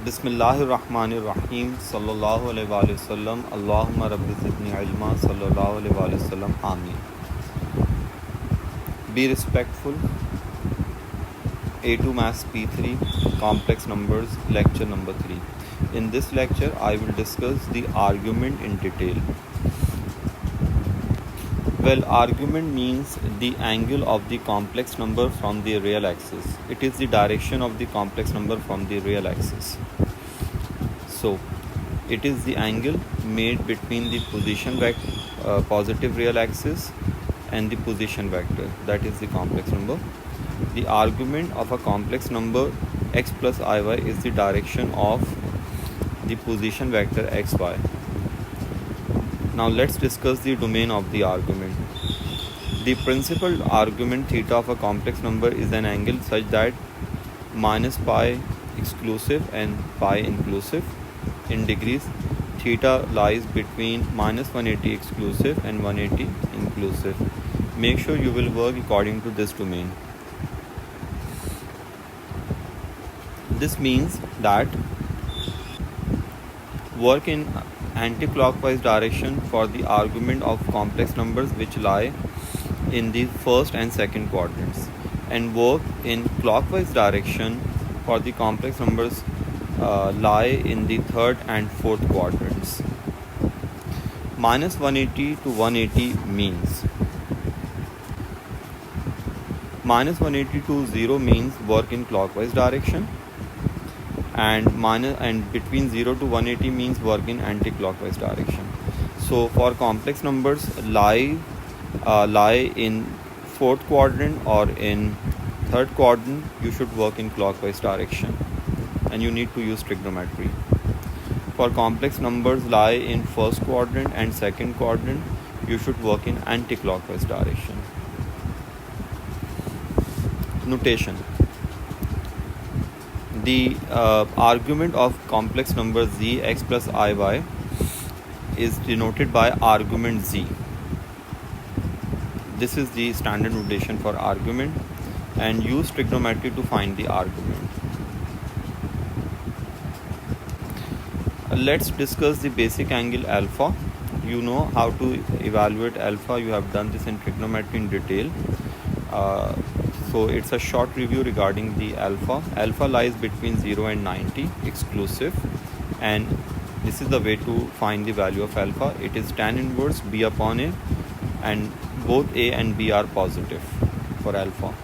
बिस्मिल्लाहिर्रहमानिर्रहीम सल्लल्लाहु अलैहि वसल्लम अल्लाहुम्मा रब्बि ज़िदनी इल्मा सल्लल्लाहु अलैहि वसल्लम आमीन. Be respectful. A2 Maths P3 Complex Numbers Lecture number 3. In this lecture I will discuss the argument in detail. Well, argument means the angle of the complex number from the real axis. It is the direction of the complex number from the real axis. So, it is the angle made between the position vector, positive real axis, and the position vector, that is the complex number. The argument of a complex number x plus iy is the direction of the position vector xy. Now let's discuss the domain of the argument. The principal argument theta of a complex number is an angle such that minus pi exclusive and pi inclusive in degrees. Theta lies between minus 180 exclusive and 180 inclusive. Make sure you will work according to this domain. This means that work in anti-clockwise direction for the argument of complex numbers which lie in the first and second quadrants, and work in clockwise direction for the complex numbers lie in the third and fourth quadrants. Minus 180 to 180 means minus 180 to 0 means work in clockwise direction, and between 0 to 180 means work in anti-clockwise direction. So for complex numbers lie in fourth quadrant or in third quadrant, you should work in clockwise direction, and you need to use trigonometry. For complex numbers lie in first quadrant and second quadrant, you should work in anti-clockwise direction. Notation. The argument of complex number z x plus iy is denoted by argument z. This is the standard notation for argument, and use trigonometry to find the argument. Let's discuss the basic angle alpha. You know how to evaluate alpha. You have done this in trigonometry in detail. So it's a short review regarding the alpha. Alpha lies between 0 and 90 exclusive, and this is the way to find the value of alpha. It is tan inverse b upon a, and both a and b are positive for alpha.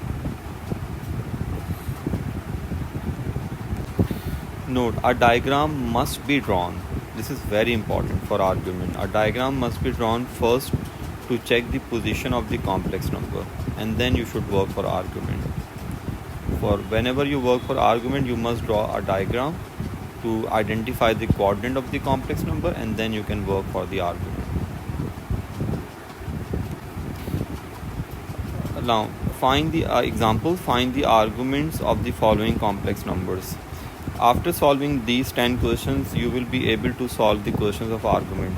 Note, a diagram must be drawn. This is very important for argument. A diagram must be drawn first to check the position of the complex number, and then you should work for argument. For whenever you work for argument, you must draw a diagram to identify the quadrant of the complex number, and then you can work for the argument. Now find the find the arguments of the following complex numbers. After solving these 10 questions, you will be able to solve the questions of argument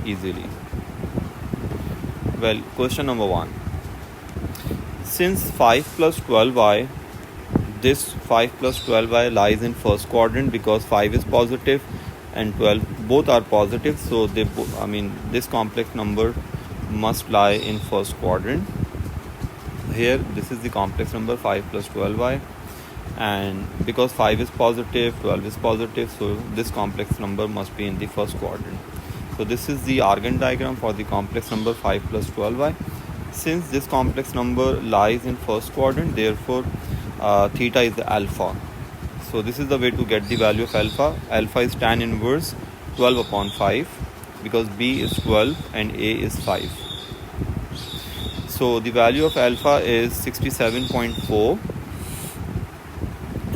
easily. Well, question number 1. Since 5 plus 12y, this 5 plus 12y lies in first quadrant because 5 is positive and 12 both are positive, so this complex number must lie in first quadrant. Here this is the complex number 5 plus 12y, and because 5 is positive, 12 is positive, so this complex number must be in the first quadrant. So this is the Argand diagram for the complex number 5 plus 12y. Since this complex number lies in first quadrant, therefore theta is the alpha. So this is the way to get the value of alpha. Alpha is tan inverse 12 upon 5 because b is 12 and a is 5. So the value of alpha is 67.4,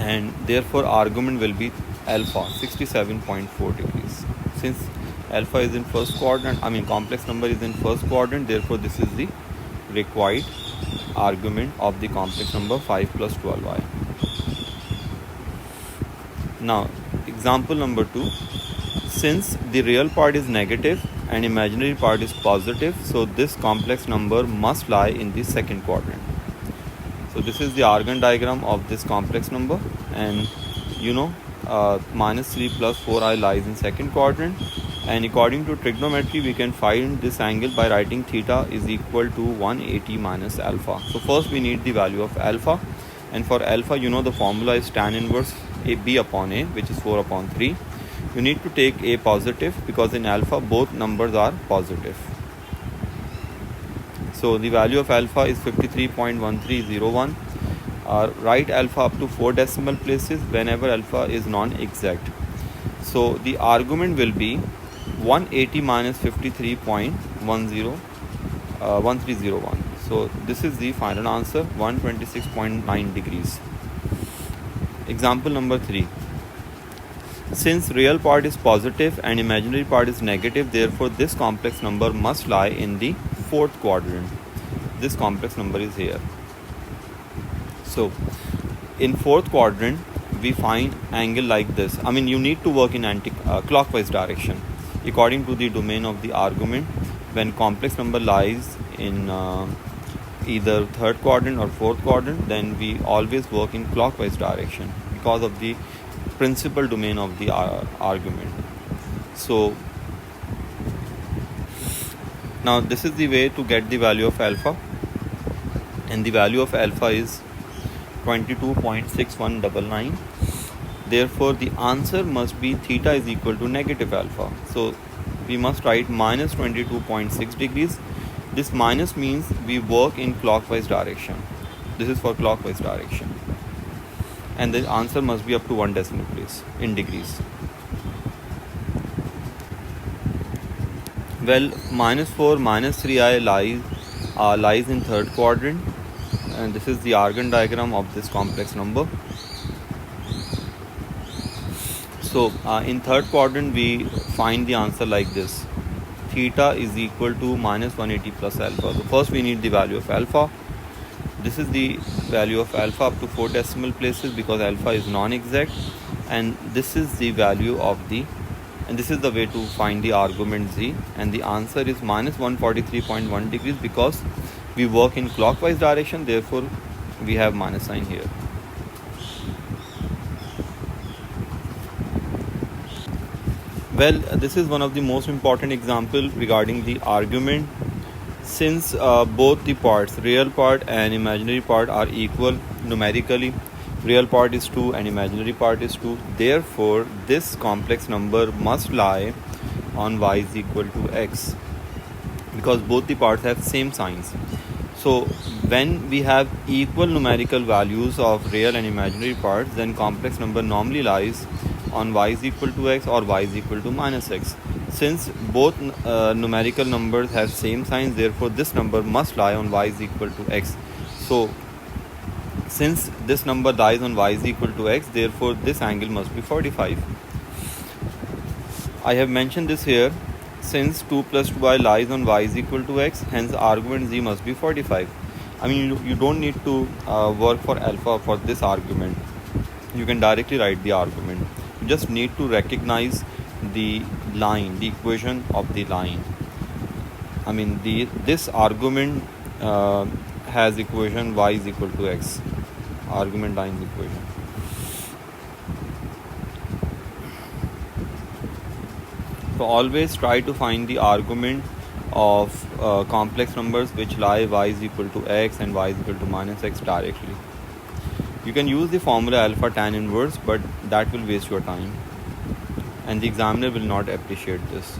and therefore argument will be alpha 67.4 degrees. Since alpha is in first quadrant, complex number is in first quadrant, therefore this is the required argument of the complex number 5 plus 12y. Now example number 2. Since the real part is negative and imaginary part is positive, so this complex number must lie in the second quadrant. So this is the Argand diagram of this complex number, and minus 3 plus 4i lies in second quadrant, and according to trigonometry we can find this angle by writing theta is equal to 180 minus alpha. So first we need the value of alpha, and for alpha you know the formula is tan inverse b upon a, which is 4 upon 3. You need to take a positive because in alpha both numbers are positive. So the value of alpha is 53.1301. Write alpha up to 4 decimal places whenever alpha is non-exact. So the argument will be 180 minus 53.1301. So this is the final answer, 126.9 degrees. Example number 3. Since real part is positive and imaginary part is negative, therefore this complex number must lie in the fourth quadrant. This complex number is here. So in fourth quadrant we find angle like this. I mean, you need to work in clockwise direction according to the domain of the argument. When complex number lies in either third quadrant or fourth quadrant, then we always work in clockwise direction because of the principal domain of the argument. So now this is the way to get the value of alpha, and the value of alpha is 22.6199. Therefore the answer must be theta is equal to negative alpha. So we must write minus 22.6 degrees. This minus means we work in clockwise direction. This is for clockwise direction, and the answer must be up to 1 decimal place in degrees. Well, minus 4 minus 3i lies in third quadrant, and this is the Argand diagram of this complex number. So in third quadrant we find the answer like this: theta is equal to minus 180 plus alpha. So first we need the value of alpha. This is the value of alpha up to 4 decimal places because alpha is non-exact, and this is the value of the, and this is the way to find the argument z, and the answer is minus 143.1 degrees because we work in clockwise direction, therefore we have minus sign here. Well, this is one of the most important example regarding the argument. Since both the parts, real part and imaginary part, are equal numerically, real part is 2 and imaginary part is 2, therefore this complex number must lie on y is equal to x because both the parts have same signs. So when we have equal numerical values of real and imaginary parts, then complex number normally lies on y is equal to x or y is equal to minus x. Since both numerical numbers have same signs, therefore this number must lie on y is equal to x. So since this number lies on y is equal to x, therefore this angle must be 45. I have mentioned this here. Since 2 plus 2i lies on y is equal to x, hence argument z must be 45. I mean, you don't need to work for alpha for this argument. You can directly write the argument. You just need to recognize the line, the equation of the line. I mean, this argument has equation y is equal to x. Argument line equation. So always try to find the argument of complex numbers which lie y is equal to x and y is equal to minus x directly. You can use the formula alpha tan inverse, but that will waste your time and the examiner will not appreciate this.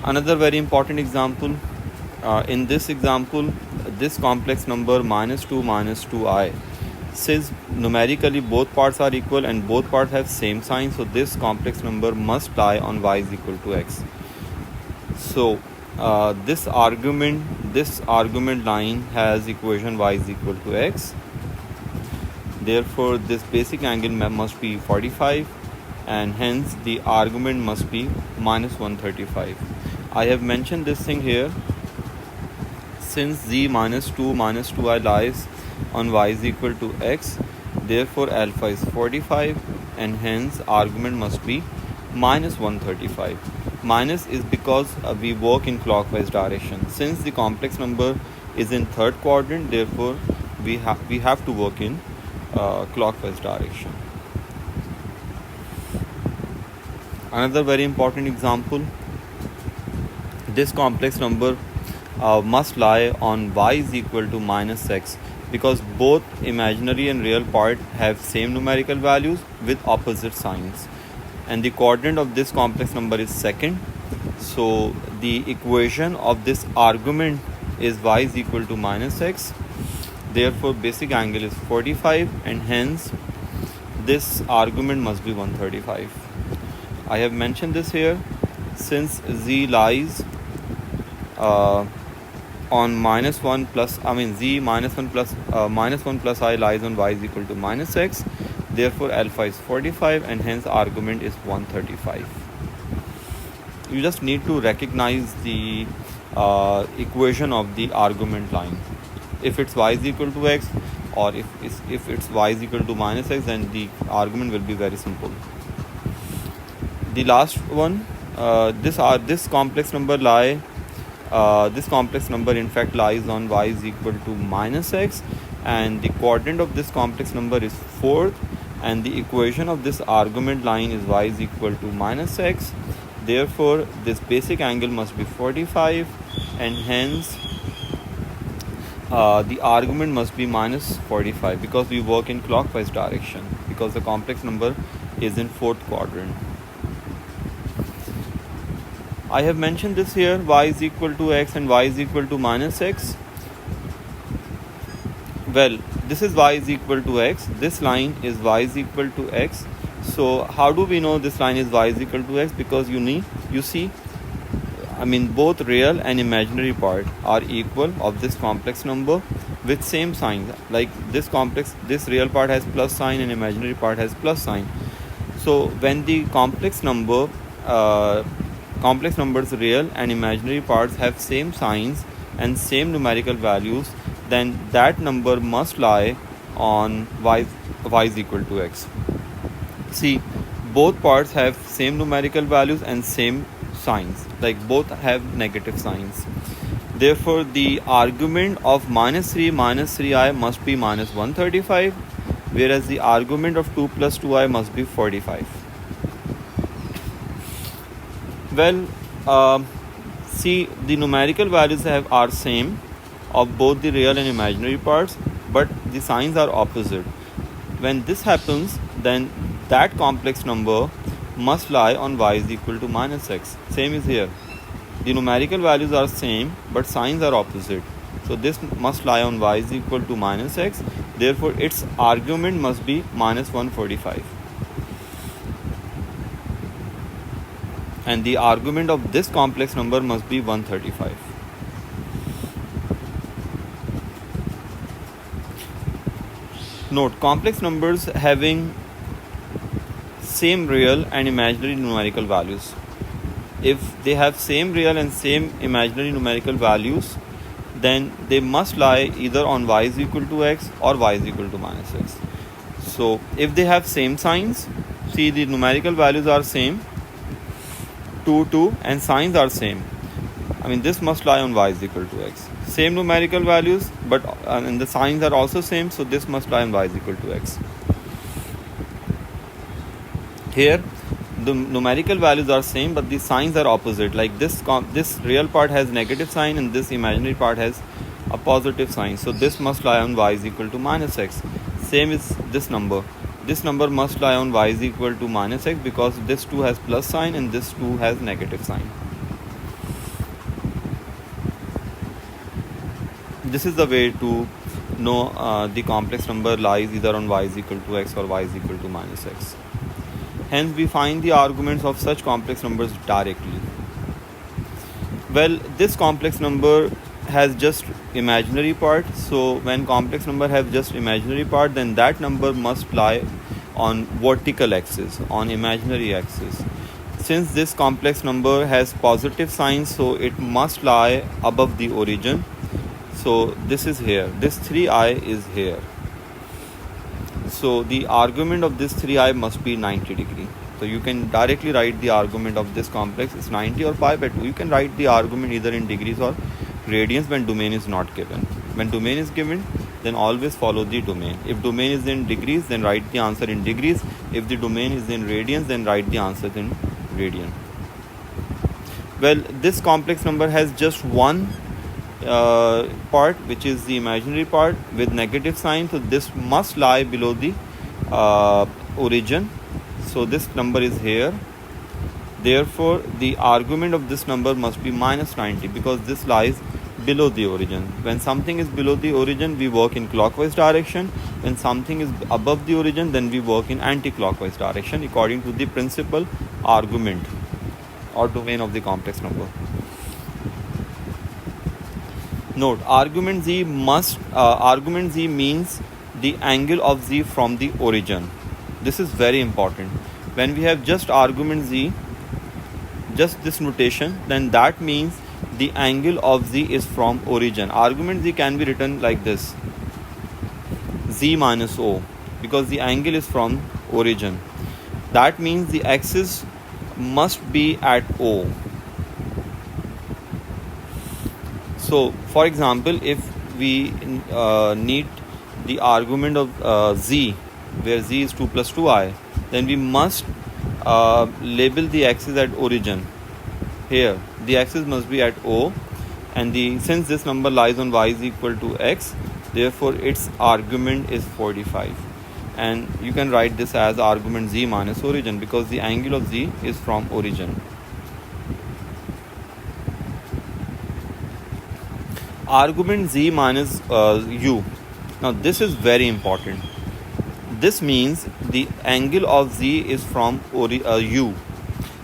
Another very important example. In this example, this complex number minus 2i, since numerically both parts are equal and both parts have same sign, so this complex number must lie on y is equal to x. So this argument line has equation y is equal to x. Therefore this basic angle must be 45, and hence the argument must be minus 135. I have mentioned this thing here. Since z minus 2i lies on y is equal to x, therefore alpha is 45, and hence argument must be minus 135. Minus is because we work in clockwise direction. Since the complex number is in third quadrant, therefore we have to work in clockwise direction. Another very important example, this complex number must lie on y is equal to minus x, because both imaginary and real part have same numerical values with opposite signs, and the coordinate of this complex number is second. So the equation of this argument is y is equal to minus x. Therefore basic angle is 45, and hence this argument must be 135. I have mentioned this here. Since z lies on minus 1 plus, z minus 1 plus minus 1 plus I lies on y is equal to minus x. Therefore alpha is 45, and hence argument is 135. You just need to recognize the equation of the argument line. If it's y is equal to x, or if it's y is equal to minus x, then the argument will be very simple. The last one, this complex number in fact lies on y is equal to minus x, and the coordinate of this complex number is 4th, and the equation of this argument line is y is equal to minus x. Therefore this basic angle must be 45, and hence the argument must be minus 45, because we work in clockwise direction, because the complex number is in 4th quadrant. I have mentioned this here, y is equal to x and y is equal to minus x. Well, this is y is equal to x, this line is y is equal to x. So how do we know this line is y is equal to x? Because you see, both real and imaginary part are equal of this complex number with same signs. Like this real part has plus sign and imaginary part has plus sign. So when the complex numbers real and imaginary parts have same signs and same numerical values, then that number must lie on y is equal to x. See, both parts have same numerical values and same signs, like both have negative signs. Therefore the argument of minus 3i must be minus 135, whereas the argument of 2 plus 2i must be 45. Well, see, the numerical values are same of both the real and imaginary parts, but the signs are opposite. When this happens, then that complex number must lie on y is equal to minus x. Same is here. The numerical values are same, but signs are opposite. So this must lie on y is equal to minus x. Therefore its argument must be minus 145. And the argument of this complex number must be 135. Note, complex numbers having same real and imaginary numerical values. If they have same real and same imaginary numerical values, then they must lie either on y is equal to x or y is equal to minus x. So if they have same signs, see, the numerical values are same, 2, 2, and signs are same. This must lie on y is equal to x. Same numerical values, but and the signs are also same, so this must lie on y is equal to x. Here the numerical values are same, but the signs are opposite. Like this real part has negative sign and this imaginary part has a positive sign. So this must lie on y is equal to minus x. Same is this number. This number must lie on y is equal to minus x, because this 2 has plus sign and this 2 has negative sign. This is the way to know the complex number lies either on y is equal to x or y is equal to minus x. Hence we find the arguments of such complex numbers directly. Well, this complex number has just imaginary part, so when complex number have just imaginary part, then that number must lie on vertical axis, on imaginary axis. Since this complex number has positive signs, so it must lie above the origin. So this is here, this 3i is here. So the argument of this 3i must be 90 degree. So you can directly write the argument of this complex is 90 or pi by 2. You can write the argument either in degrees or radians when domain is not given. When domain is given, then always follow the domain. If domain is in degrees, then write the answer in degrees. If the domain is in radians, then write the answer in radian. Well, this complex number has just one part, which is the imaginary part with negative sign, so this must lie below the origin. So this number is here, therefore the argument of this number must be minus 90, because this lies below the origin. When something is below the origin, we work in clockwise direction. When something is above the origin, then we work in anti-clockwise direction according to the principal argument or domain of the complex number. Note, argument z means the angle of z from the origin. This is very important. When we have just argument z, just this notation, then that means the angle of z is from origin. Argument z can be written like this: z minus o, because the angle is from origin. That means the axis must be at O. So for example, if we need the argument of z, where z is 2 plus 2i, then we must label the axis at origin. Here the axis must be at O, and since this number lies on y is equal to x, therefore its argument is 45, and you can write this as argument z minus origin, because the angle of z is from origin. Argument z minus u. Now this is very important. This means the angle of z is from u.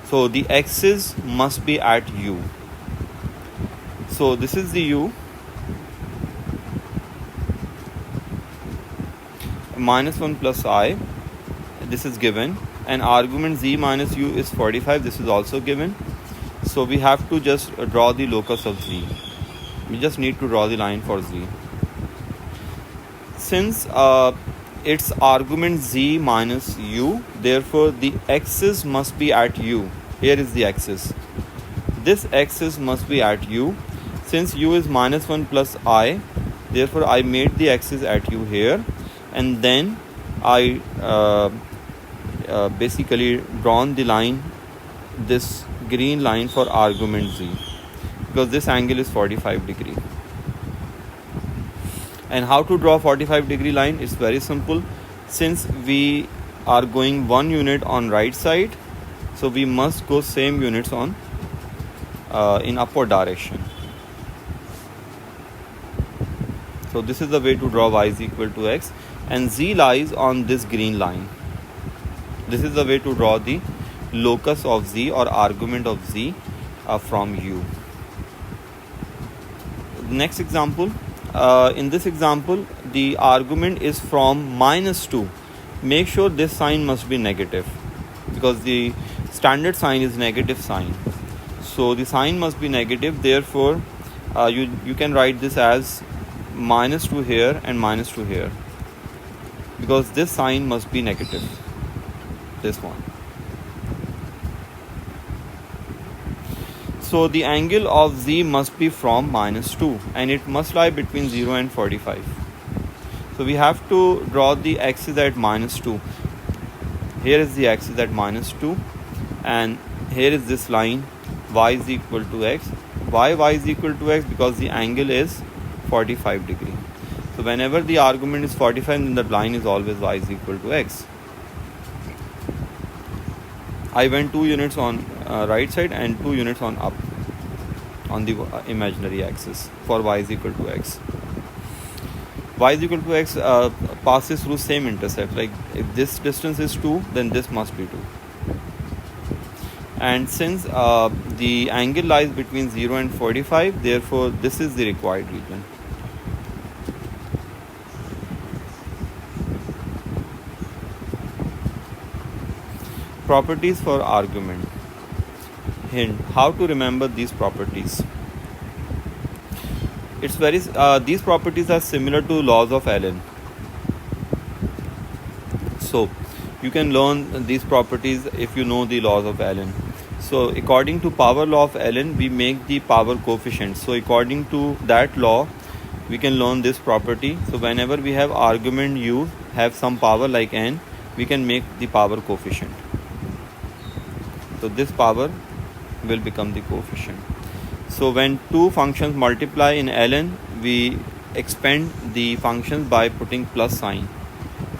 So the axis must be at u. So this is the u. Minus 1 plus I. This is given. And argument z minus u is 45. This is also given. So we have to just draw the locus of z. We just need to draw the line for z. Since it's argument z minus u, therefore the axis must be at u. Here is the axis. This axis must be at u. Since u is minus 1 plus I, therefore I made the axis at u here, and then I basically drawn the line, this green line, for argument z, because this angle is 45 degree. And how to draw 45 degree line? It's very simple. Since we are going 1 unit on right side, so we must go same units on in upward direction. So this is the way to draw y is equal to x, and z lies on this green line. This is the way to draw the locus of z or argument of z from u. Next example. In this example, the argument is from minus 2. Make sure this sign must be negative, because the standard sign is negative sign. So the sign must be negative. Therefore, you can write this as minus 2 here and minus 2 here, because this sign must be negative. This one. So the angle of z must be from minus 2, and it must lie between 0 and 45. So we have to draw the axis at minus 2. Here is the axis at minus 2, and here is this line, y is equal to x. Why y is equal to x? Because the angle is 45 degree. So whenever the argument is 45, then the line is always y is equal to x. I went 2 units on right side and 2 units on up on the imaginary axis for y is equal to x. Y is equal to x passes through same intercept. Like if this distance is 2, then this must be 2. And since the angle lies between 0 and 45, therefore this is the required region. Properties for argument. Hint: how to remember these properties? It's very these properties are similar to laws of Allen. So you can learn these properties if you know the laws of Allen. So according to power law of Allen, we make the power coefficient. So according to that law, we can learn this property. So whenever we have argument u have some power like n, we can make the power coefficient. So this power will become the coefficient. So when two functions multiply in ln, we expand the functions by putting plus sign.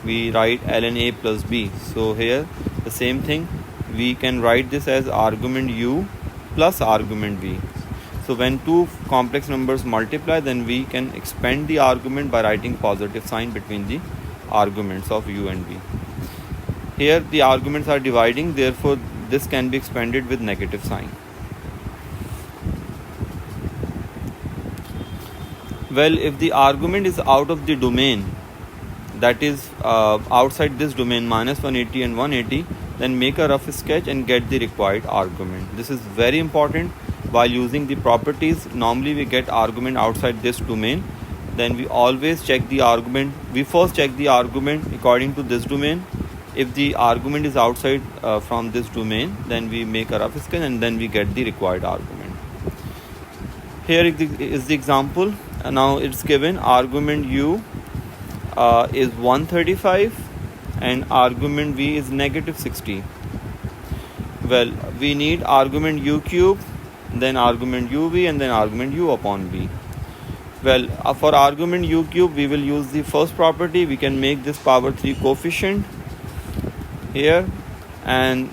We write ln a plus b. So here the same thing, we can write this as argument u plus argument v. So when two complex numbers multiply, then we can expand the argument by writing positive sign between the arguments of u and v. Here the arguments are dividing, therefore this can be expanded with negative sign. Well, if the argument is out of the domain, that is outside this domain, minus 180 and 180, then make a rough sketch and get the required argument. This is very important. While using the properties, normally we get argument outside this domain, then we always check the argument. We first check the argument according to this domain. If the argument is outside from this domain, then we make a rough sketch and then we get the required argument. Here is the example. Now it's given argument u is 135 and argument v is negative 60. Well, we need argument u cube, then argument uv, and then argument u upon v. Well, for argument u cube, we will use the first property. We can make this power 3 coefficient here, and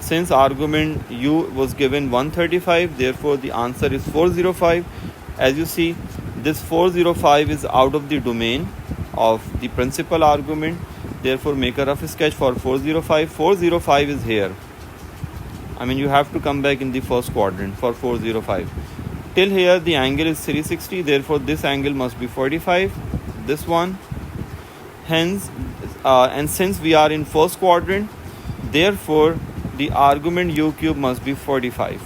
since argument u was given 135, therefore the answer is 405. As you see, this 405 is out of the domain of the principal argument, therefore make a rough sketch for 405. 405 is here. I mean, you have to come back in the first quadrant for 405. Till here the angle is 360, therefore this angle must be 45, this one. Hence, and since we are in first quadrant, therefore the argument u cube must be 45.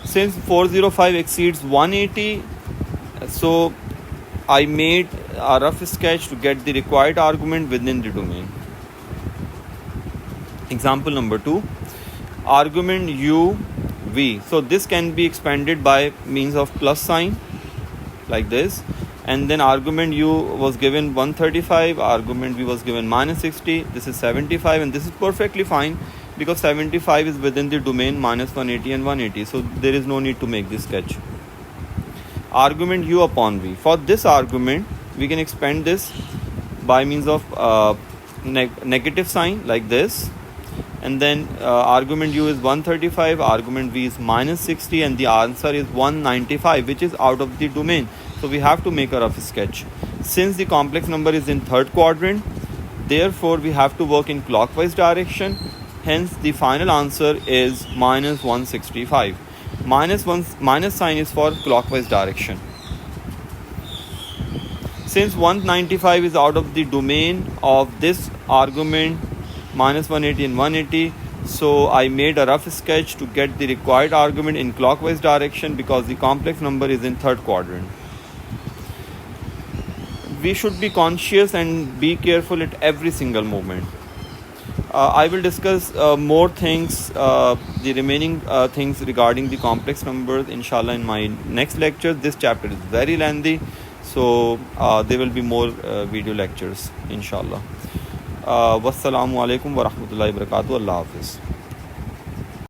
Since 405 exceeds 180, so I made a rough sketch to get the required argument within the domain. Example number 2, argument u v. So this can be expanded by means of plus sign like this, and then argument u was given 135, argument v was given minus 60, this is 75, and this is perfectly fine because 75 is within the domain minus 180 and 180, so there is no need to make this sketch. Argument u upon v. For this argument, we can expand this by means of negative sign like this, and then argument u is 135, argument v is minus 60, and the answer is 195, which is out of the domain. So we have to make a rough sketch. Since the complex number is in third quadrant, therefore we have to work in clockwise direction. Hence the final answer is minus 165. Minus sign is for clockwise direction. Since 195 is out of the domain of this argument minus 180 and 180, so I made a rough sketch to get the required argument in clockwise direction because the complex number is in third quadrant. We should be conscious and be careful at every single moment. I will discuss more things, the remaining things regarding the complex numbers, inshallah, in my next lecture. This chapter is very lengthy, so there will be more video lectures, inshallah. Wassalamu alaikum wa rahmatullahi wa barakatuh. Allah Hafiz.